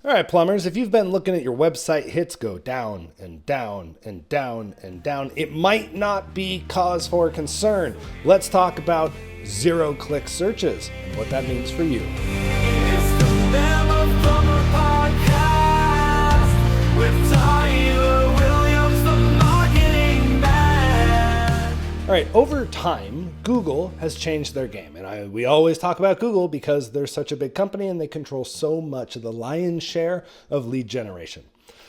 All right, plumbers, if you've been looking at your website hits go down and down and down and down, it might not be cause for concern. Let's talk about zero-click searches and what that means for you. It's the Mammoth Plumber Podcast with Tyler Williams, the marketing man. All right, over time, Google has changed their game. And we always talk about Google because they're such a big company and they control so much of the lion's share of lead generation.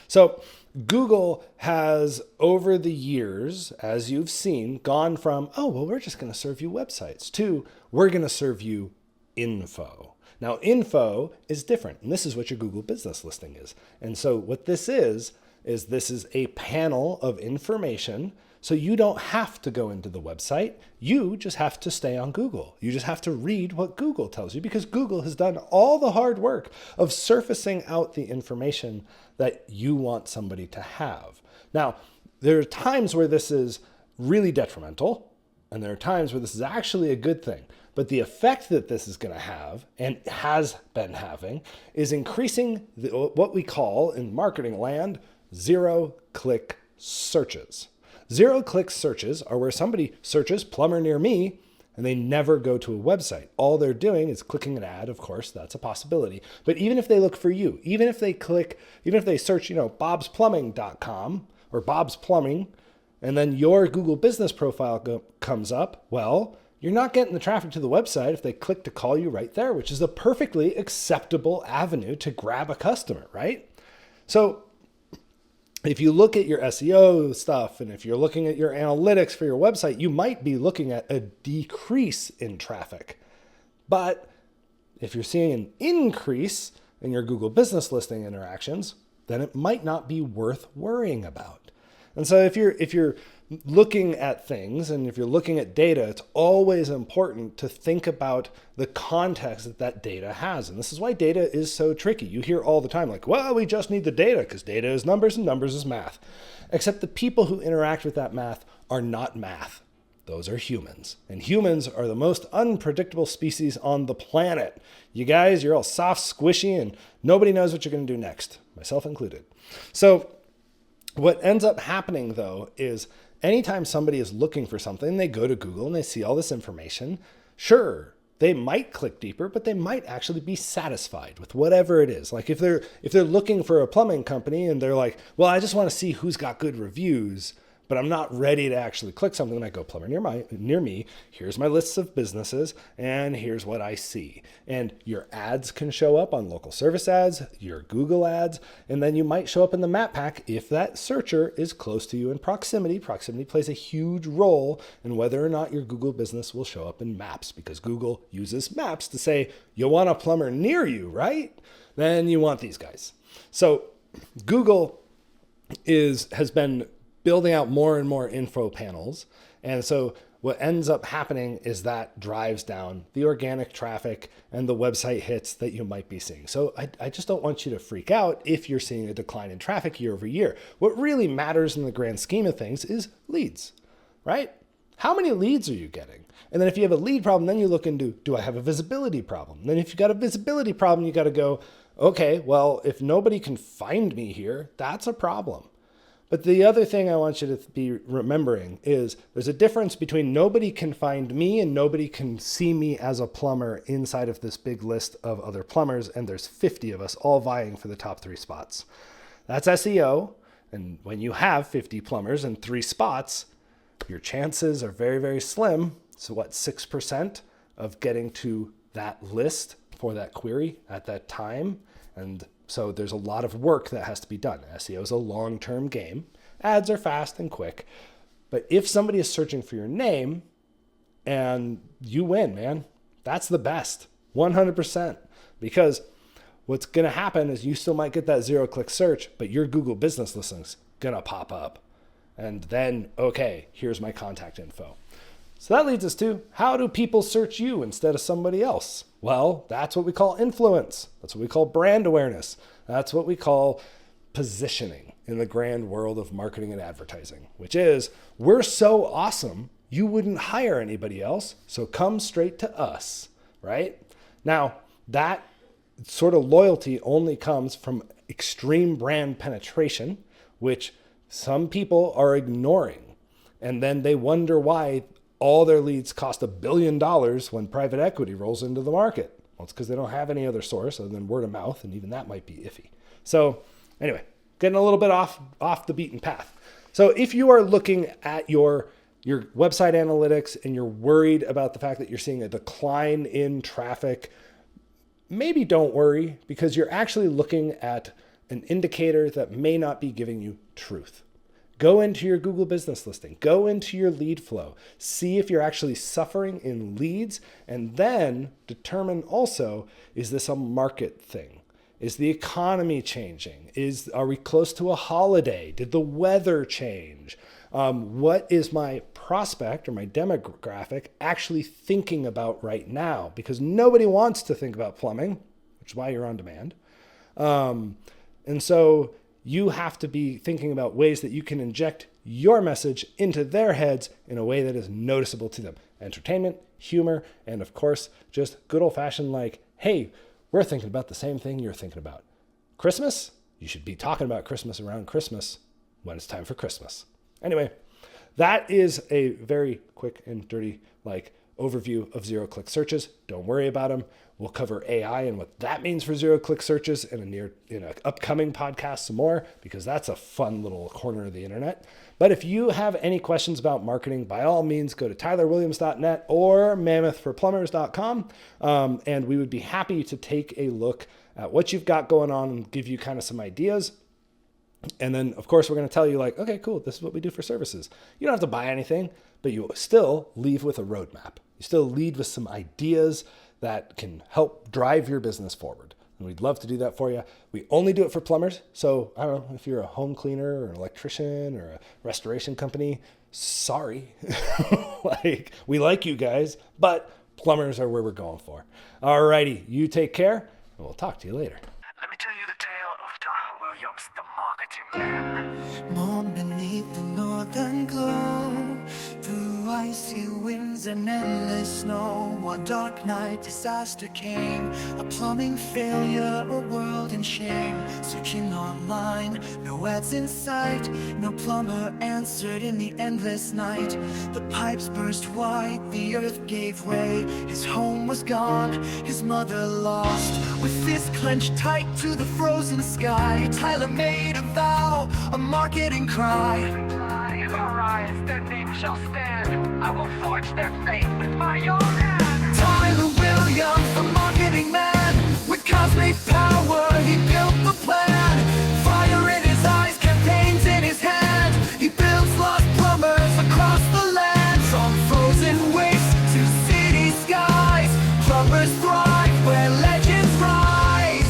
So Google has, over the years, as you've seen, gone from, oh, well, we're just going to serve you websites to we're going to serve you info. Now, info is different, and this is what your Google business listing is. And so what this is this is a panel of information. So you don't have to go into the website. You just have to stay on Google. You just have to read what Google tells you because Google has done all the hard work of surfacing out the information that you want somebody to have. Now, there are times where this is really detrimental, and there are times where this is actually a good thing. But the effect that this is going to have, and has been having, is increasing what we call in marketing land zero-click searches. Zero-click searches are where somebody searches plumber near me and they never go to a website. All they're doing is clicking an ad. Of course, that's a possibility. But even if they look for you, even if they search, bobsplumbing.com or Bob's Plumbing, and then your Google business profile comes up, well, you're not getting the traffic to the website if they click to call you right there, which is a perfectly acceptable avenue to grab a customer, right? So if you look at your SEO stuff and if you're looking at your analytics for your website, you might be looking at a decrease in traffic. But if you're seeing an increase in your Google business listing interactions, then it might not be worth worrying about. And so if you're looking at things and if you're looking at data, it's always important to think about the context that that data has. And this is why data is so tricky. You hear all the time like, well, we just need the data because data is numbers and numbers is math. Except the people who interact with that math are not math. Those are humans. And humans are the most unpredictable species on the planet. You guys, you're all soft, squishy, and nobody knows what you're going to do next, myself included. So what ends up happening, though, is anytime somebody is looking for something, they go to Google and they see all this information. Sure, they might click deeper, but they might actually be satisfied with whatever it is. Like if they're looking for a plumbing company and they're like, well, I just want to see who's got good reviews, but I'm not ready to actually click something. And I go, plumber near me, here's my lists of businesses, and here's what I see. And your ads can show up on local service ads, your Google ads, and then you might show up in the map pack if that searcher is close to you in proximity. Proximity plays a huge role in whether or not your Google business will show up in maps, because Google uses maps to say, you want a plumber near you, right? Then you want these guys. So Google has been building out more and more info panels. And so what ends up happening is that drives down the organic traffic and the website hits that you might be seeing. So I just don't want you to freak out if you're seeing a decline in traffic year over year. What really matters in the grand scheme of things is leads, right? How many leads are you getting? And then if you have a lead problem, then you look into, do I have a visibility problem? And then if you've got a visibility problem, you got to go, okay, well, if nobody can find me here, that's a problem. But the other thing I want you to be remembering is there's a difference between nobody can find me and nobody can see me as a plumber inside of this big list of other plumbers, and there's 50 of us all vying for the top 3 spots. That's SEO, and when you have 50 plumbers and 3 spots, your chances are very, very slim. So 6% of getting to that list for that query at that time? And so there's a lot of work that has to be done. SEO is a long-term game. Ads are fast and quick. But if somebody is searching for your name and you win, man, that's the best, 100%. Because what's going to happen is you still might get that zero-click search, but your Google business listing's going to pop up. And then, okay, here's my contact info. So that leads us to, how do people search you instead of somebody else? Well, that's what we call influence. That's what we call brand awareness. That's what we call positioning in the grand world of marketing and advertising, which is, we're so awesome, you wouldn't hire anybody else, so come straight to us, right? Now, that sort of loyalty only comes from extreme brand penetration, which some people are ignoring. And then they wonder why all their leads cost $1 billion when private equity rolls into the market. Well, it's because they don't have any other source other than word of mouth, and even that might be iffy. So anyway, getting a little bit off the beaten path. So if you are looking at your website analytics and you're worried about the fact that you're seeing a decline in traffic, maybe don't worry, because you're actually looking at an indicator that may not be giving you truth. Go into your Google business listing, go into your lead flow, see if you're actually suffering in leads, and then determine also, is this a market thing? Is the economy changing? Are we close to a holiday? Did the weather change? What is my prospect or my demographic actually thinking about right now? Because nobody wants to think about plumbing, which is why you're on demand. And so you have to be thinking about ways that you can inject your message into their heads in a way that is noticeable to them. Entertainment, humor, and of course, just good old fashioned like, hey, we're thinking about the same thing you're thinking about. Christmas? You should be talking about Christmas around Christmas when it's time for Christmas. Anyway, that is a very quick and dirty overview of zero-click searches. Don't worry about them. We'll cover AI and what that means for zero-click searches in an upcoming podcast some more, because that's a fun little corner of the internet. But if you have any questions about marketing, by all means, go to tylerwilliams.net or mammothforplumbers.com, and we would be happy to take a look at what you've got going on and give you kind of some ideas. And then, of course, we're going to tell you okay, cool, this is what we do for services. You don't have to buy anything, but you still leave with a roadmap. You still lead with some ideas that can help drive your business forward. And we'd love to do that for you. We only do it for plumbers. So I don't know if you're a home cleaner or an electrician or a restoration company, sorry. We like you guys, but plumbers are where we're going for. All righty, you take care, and we'll talk to you later. Let me tell you the tale of Tyler Williams, the marketing man. Moon beneath the northern glow, through icy winds and endless snow. One dark night, disaster came, a plumbing failure, a world in shame. Searching online, no ads in sight, no plumber answered in the endless night. The pipes burst wide, the earth gave way. His home was gone, his mother lost. With fists clenched tight to the frozen sky, Tyler made a vow, a marketing cry. If I rise, their name shall stand. I will forge their fate with my own hand. Tyler Williams, the marketing man, with cosmic power, he built the plan. Fire in his eyes, campaigns in his hand. He builds lost plumbers across the land. From frozen wastes to city skies, plumbers thrive where legends rise.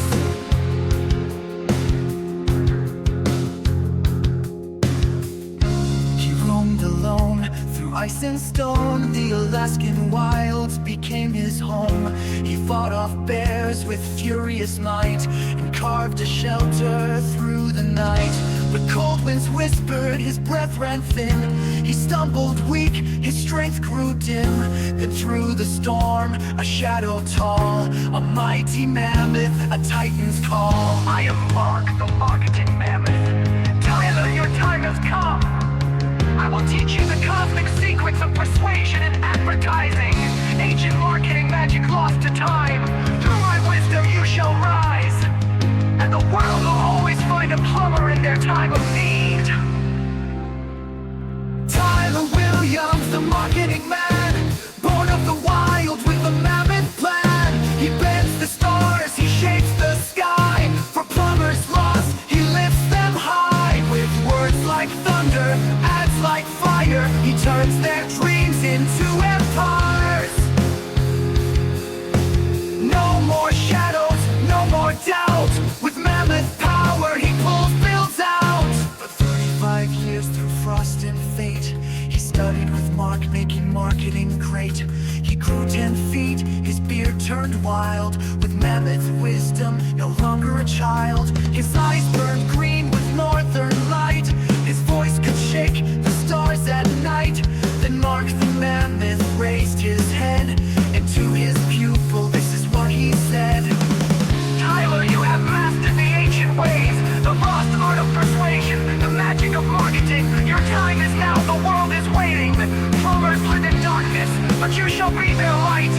He roamed alone through ice and stone. The Alaskan wilds became his home. He fought off bears with furious might and carved a shelter through the night. But cold winds whispered, his breath ran thin. He stumbled weak, his strength grew dim. Then through the storm, a shadow tall, a mighty mammoth, a titan's call. I am Mark, the marketing mammoth. Tyler, your time has come. I will teach you the cosmic secrets of persuasion and advertising. Ancient marketing magic lost to time. Through my wisdom you shall rise, and the world will always find a plumber in their time of need. Tyler Williams, the marketing man, born of the wild with a mammoth plan. He bends the stars, he shapes the sky. For plumbers lost, he lifts them high. With words like thunder, ads like fire, he turns their dreams into empires. No more shadows, no more doubt. With mammoth power, he pulls builds out. For 35 years through frost and fate, he studied with Mark, making marketing great. He grew 10 feet, his beard turned wild. With mammoth wisdom, no longer a child. His eyes burned green with northern light. His voice could shake the stars at night. Then Mark the mammoth raised his head, and to his pupil this is what he said. it. Your time is now, the world is waiting. Plumbers live in darkness, but you shall be their light.